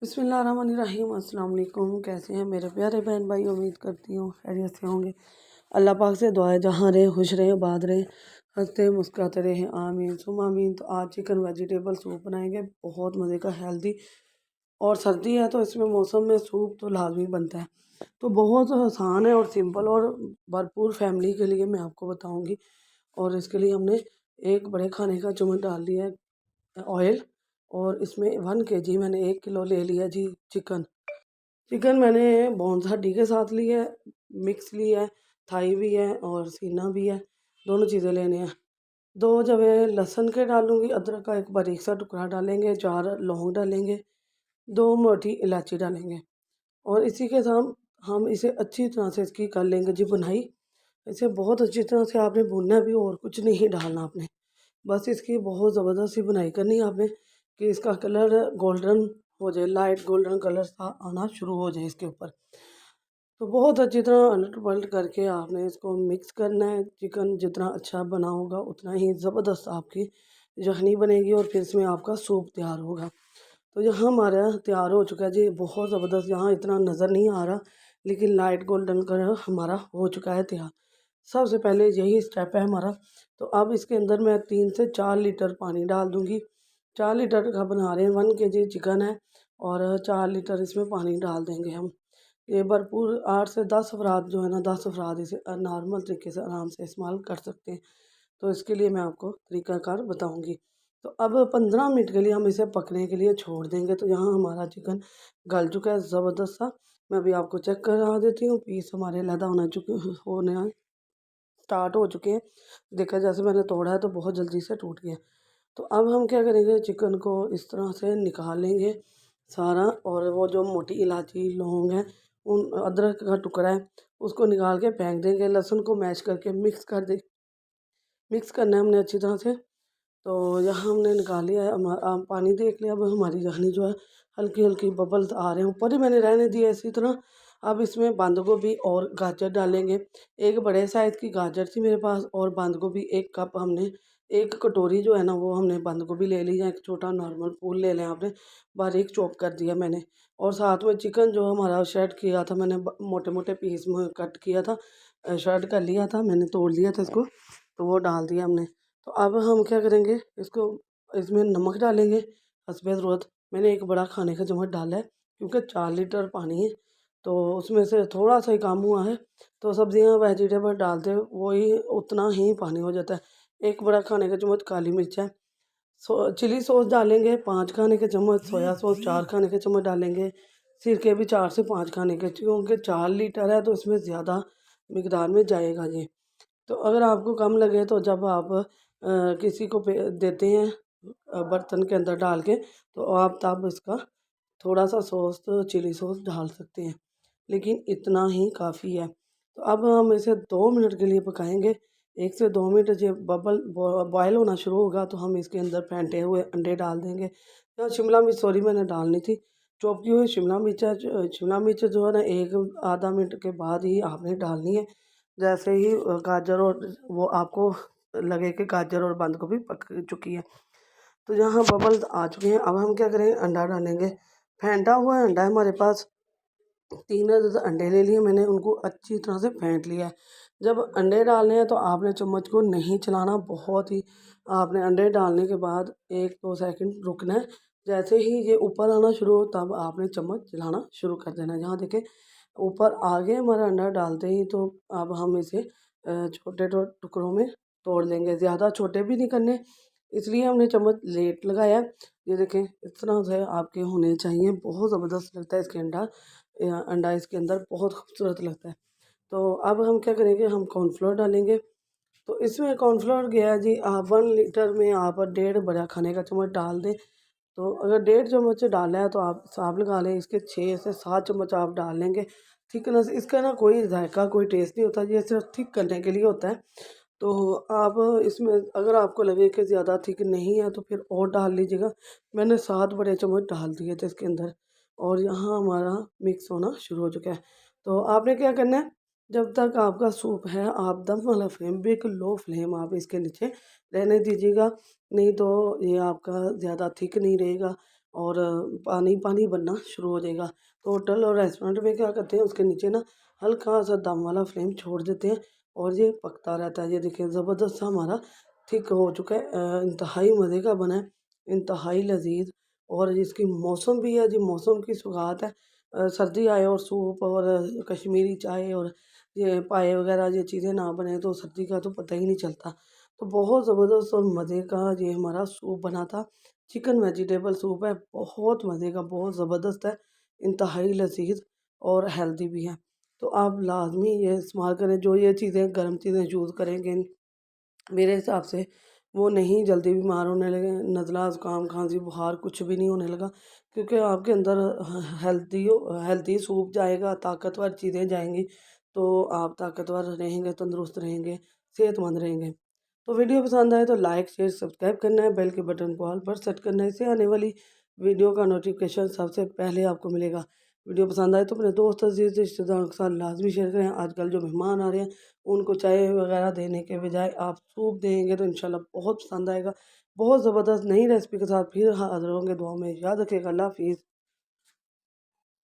बिस्मिल्लाहिर्रहमानिर्रहीम। अस्सलाम वालेकुम। कैसे हैं मेरे प्यारे बहन भाई? उम्मीद करती हूँ खैरियत से होंगे। अल्लाह पाक से दुआ है जहाँ रहे खुश रहे आबाद रहे, हंसते मुस्कुराते रहे, आमीन सुम आमीन। तो आज चिकन वेजिटेबल सूप बनाएंगे, बहुत मज़े का, हेल्दी। और सर्दी है तो इसमें मौसम में सूप तो लाजमी बनता है। तो बहुत आसान है और सिंपल और भरपूर फैमिली के लिए मैं आपको बताऊँगी। और इसके लिए हमने एक बड़े खाने का चम्मच डाल दिया है ऑयल। और इसमें 1 kg मैंने 1 किलो ले लिया जी चिकन। चिकन मैंने बोन्स हड्डी के साथ ली है, मिक्स ली है, थाई भी है और सीना भी है, दोनों चीज़ें लेनी है। 2 जवे लहसुन के डालूँगी, अदरक का एक बारीक सा टुकड़ा डालेंगे, 4 लौंग डालेंगे, 2 मोटी इलायची डालेंगे। और इसी के साथ हम इसे अच्छी तरह से इसकी कर लेंगे जी बुनाई। इसे बहुत अच्छी तरह से आपने भूनना भी, और कुछ नहीं डालना आपने। बस इसकी बहुत ज़बरदस्त सी बुनाई करनी है आपने कि इसका कलर गोल्डन हो जाए, लाइट गोल्डन कलर सा आना शुरू हो जाए इसके ऊपर। तो बहुत अच्छी तरह उलट पलट करके आपने इसको मिक्स करना है। चिकन जितना अच्छा बना होगा उतना ही ज़बरदस्त आपकी यखनी बनेगी और फिर इसमें आपका सूप तैयार होगा। तो यहाँ हमारा तैयार हो चुका है जी, बहुत ज़बरदस्त। यहाँ इतना नज़र नहीं आ रहा लेकिन लाइट गोल्डन कलर हमारा हो चुका है तैयार। सबसे पहले यही स्टेप है हमारा। तो अब इसके अंदर मैं 3 से 4 लीटर पानी डाल दूँगी। 4 लीटर का बना रहे हैं, 1 kg चिकन है और 4 लीटर इसमें पानी डाल देंगे हम। ये भरपूर 8 से 10 अफराद जो है ना, 10 अफराद इसे नॉर्मल तरीके से आराम से इस्तेमाल कर सकते हैं। तो इसके लिए मैं आपको तरीक़ाकार बताऊँगी। तो अब 15 मिनट के लिए हम इसे पकने के लिए छोड़ देंगे। तो यहाँ हमारा चिकन गल चुका है ज़बरदस्त सा। मैं अभी आपको चेक करा देती हूँ, पीस हमारे अलहदा होने स्टार्ट हो चुके हैं। देखा जैसे मैंने तोड़ा है तो बहुत जल्दी से टूट गया। तो अब हम क्या करेंगे, चिकन को इस तरह से निकाल लेंगे सारा। और वो जो मोटी इलायची लौंग है, उन अदरक का टुकड़ा है, उसको निकाल के फेंक देंगे। लहसुन को मैश करके मिक्स करना है हमने अच्छी तरह से। तो यहाँ हमने निकाल लिया है, पानी देख लिया। अब हमारी यखनी जो है हल्की हल्की बबल्स आ रहे हैं, ऊपर ही मैंने रहने दिया इसी तरह। अब इसमें बंद गोभी और गाजर डालेंगे। एक बड़े साइज़ की गाजर थी मेरे पास, और बंद गोभी 1 कप हमने, 1 कटोरी जो है ना वो हमने बंद गोभी ले ली है। एक छोटा नॉर्मल फूल ले लें आपने, बारीक चॉप कर दिया मैंने। और साथ में चिकन जो हमारा श्रेड किया था मैंने, मोटे मोटे पीस में कट किया था, श्रेड कर लिया था मैंने, तोड़ लिया था इसको, तो वो डाल दिया हमने। तो अब हम क्या करेंगे, इसको इसमें नमक डालेंगे हस्बे ज़रूरत। मैंने एक बड़ा खाने का चम्मच डाला है क्योंकि 4 लीटर पानी है, तो उसमें से थोड़ा सा ही काम हुआ है। तो सब्जियां वेजिटेबल डालते वही उतना ही पानी हो जाता है। एक बड़ा खाने का चम्मच काली मिर्च है। चिली सॉस डालेंगे 5 खाने के चम्मच, सोया सॉस 4 खाने के चम्मच डालेंगे, सिरके भी 4 से 5 खाने के, क्योंकि 4 लीटर है तो इसमें ज़्यादा मकदार में जाएगा ये। तो अगर आपको कम लगे तो जब आप किसी को देते हैं बर्तन के अंदर डाल के, तो आप तब इसका थोड़ा सा सॉस, तो चिली सॉस डाल सकते हैं, लेकिन इतना ही काफ़ी है। तो अब हम इसे 2 मिनट के लिए पकाएंगे। 1 से 2 मिनट जब बॉयल होना शुरू होगा तो हम इसके अंदर फेंटे हुए अंडे डाल देंगे। तो शिमला मिर्च, सॉरी मैंने डालनी थी, चॉप की हुई शिमला मिर्च है। शिमला मिर्च जो है ना 1 आधा मिनट के बाद ही आपने डालनी है। जैसे ही गाजर और वो आपको लगे कि गाजर और बंद गोभी पक चुकी है, तो यहाँ बबल्स आ चुके हैं। अब हम क्या करेंगे, अंडा डालेंगे। फेंटा हुआ अंडा है हमारे पास, 3 अदद अंडे ले लिए मैंने, उनको अच्छी तरह से फेंट लिया है। जब अंडे डालने हैं तो आपने चम्मच को नहीं चलाना, बहुत ही आपने अंडे डालने के बाद 1-2 सेकंड रुकना है। जैसे ही ये ऊपर आना शुरू हो तब आपने चम्मच चलाना शुरू कर देना है। यहाँ देखें ऊपर आ गया हमारा अंडा डालते ही। तो अब हम इसे छोटे टुकड़ों में तोड़ लेंगे, ज़्यादा छोटे भी नहीं करने, इसलिए हमने चम्मच लेट लगाया। ये देखें इस तरह से आपके होने चाहिए, बहुत ज़बरदस्त लगता है इसके अंडा इसके अंदर बहुत खूबसूरत लगता है। तो अब हम क्या करेंगे, हम कॉर्नफ्लोर डालेंगे। तो इसमें कॉर्नफ्लोर गया जी, आप 1 लीटर में आप 1.5 बड़ा खाने का चम्मच डाल दें। तो अगर 1.5 चम्मच डाला है तो आप हिसाब लगा लें, इसके 6 से 7 चम्मच आप डाल लेंगे। थिकनेस इसका ना कोई जायका कोई टेस्ट नहीं होता, ये सिर्फ थिक करने के लिए होता है। तो आप इसमें अगर आपको लगे कि ज़्यादा थिक नहीं है तो फिर और डाल लीजिएगा। मैंने 7 बड़े चम्मच डाल दिए थे इसके अंदर, और यहाँ हमारा मिक्स होना शुरू हो चुका है। तो आपने क्या करना है, जब तक आपका सूप है आप दम वाला फ्लेम, बिल्कुल लो फ्लेम आप इसके नीचे रहने दीजिएगा, नहीं तो ये आपका ज़्यादा थिक नहीं रहेगा और पानी पानी बनना शुरू हो जाएगा। तो होटल और रेस्टोरेंट में क्या करते हैं, उसके नीचे ना हल्का सा दम वाला फ्लेम छोड़ देते हैं और ये पकता रहता है। ये देखिए ज़बरदस्त सा हमारा थिक हो चुका है, इंतहाई मज़े का बना है, इंतहाई लजीज। और इसकी मौसम भी है जी, मौसम की सौगात है। सर्दी आए और सूप और कश्मीरी चाय और ये पाए वगैरह ये चीज़ें ना बने तो सर्दी का तो पता ही नहीं चलता। तो बहुत ज़बरदस्त और मज़े का ये हमारा सूप बना था। चिकन वेजिटेबल सूप है, बहुत मज़े का, बहुत ज़बरदस्त है, इंतहाई लज़ीज़ और हेल्दी भी है। तो आप लाज़मी ये इस्तेमाल करें, जो ये चीज़ें गर्म चीज़ें यूज़ करेंगे मेरे हिसाब से वो नहीं जल्दी बीमार होने लगे, नज़ला, ज़ुकाम, खाँसी, बुखार कुछ भी नहीं होने लगा, क्योंकि आपके अंदर हेल्दी हेल्दी सूप जाएगा, ताकतवर चीज़ें जाएँगी, तो आप ताकतवर रहेंगे, तंदुरुस्त रहेंगे, सेहतमंद रहेंगे। तो वीडियो पसंद आए तो लाइक, शेयर, सब्सक्राइब करना है, बेल के बटन को ऑल पर सेट करना है, इससे आने वाली वीडियो का नोटिफिकेशन सबसे पहले आपको मिलेगा। वीडियो पसंद आए तो अपने दोस्त, अज़ीज़, रिश्तेदारों के साथ लाज़मी शेयर करें। आजकल जो मेहमान आ रहे हैं उनको चाय वगैरह देने के बजाय आप सूप देंगे तो इंशाल्लाह बहुत पसंद आएगा। बहुत ज़बरदस्त नई रेसिपी के साथ फिर हाज़िर होंगे। दुआ में याद रखिएगा। अल्लाह हाफ़िज़।